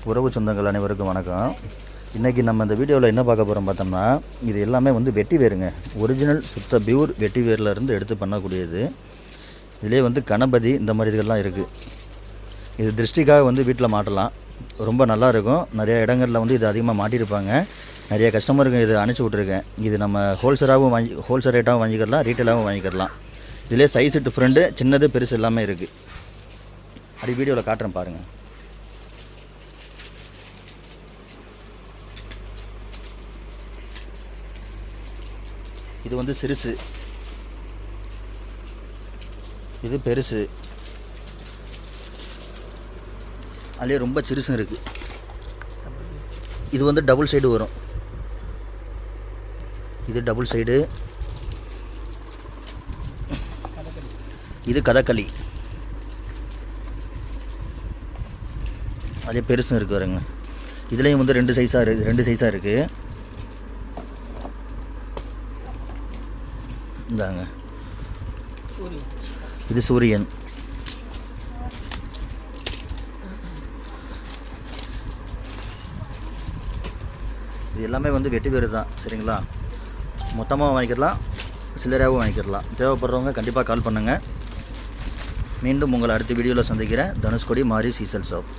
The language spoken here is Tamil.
உறவு சொந்தங்கள் அனைவருக்கும் வணக்கம். இன்றைக்கி நம்ம இந்த வீடியோவில் என்ன பார்க்க போகிறோம் பார்த்தோம்னா, இது எல்லாமே வந்து வெட்டி வேருங்க. ஒரிஜினல் சுத்த பியூர் வெட்டி வேர்லேருந்து எடுத்து பண்ணக்கூடியது. இதிலே வந்து கணபதி இந்த மாதிரி இதெல்லாம் இருக்குது. இது திருஷ்டிக்காக வந்து வீட்டில் மாட்டலாம், ரொம்ப நல்லாயிருக்கும். நிறைய இடங்களில் வந்து இது அதிகமாக மாட்டியிருப்பாங்க. நிறைய கஸ்டமருக்கு இது அனுப்பிச்சி விட்ருக்கேன். இது நம்ம ஹோல்சேல் ரேட்டாகவும் வாங்கிக்கலாம், ரீட்டெயிலாகவும் வாங்கிக்கலாம். இதிலே சைஸு டிஃப்ரெண்ட்டு, சின்னது பெருசு எல்லாமே இருக்குது. அப்படி வீடியோவில் காட்டுறேன் பாருங்கள். இது வந்து சிறுசு, இது பெருசு, அதுலேயே ரொம்ப சிறுசும் இருக்குது. இது வந்து டபுள் சைடு வரும். இது டபுள் சைடு, இது கதகளி, அதுலேயே பெருசும் இருக்குது வருங்க. இதுலேயும் வந்து ரெண்டு சைஸாக இருக்குது. இந்தாங்க, இது சூரியன். இது எல்லாமே வந்து வெட்டி வேறு தான், சரிங்களா? மொத்தமாக வாங்கிக்கலாம், சில்லறையாகவும் வாங்கிக்கலாம். தேவைப்படுறவங்க கண்டிப்பாக கால் பண்ணுங்கள். மீண்டும் உங்களை அடுத்த வீடியோவில் சந்திக்கிறேன். தனுஷ்கோடி மாரி சீசல் ஷாப்.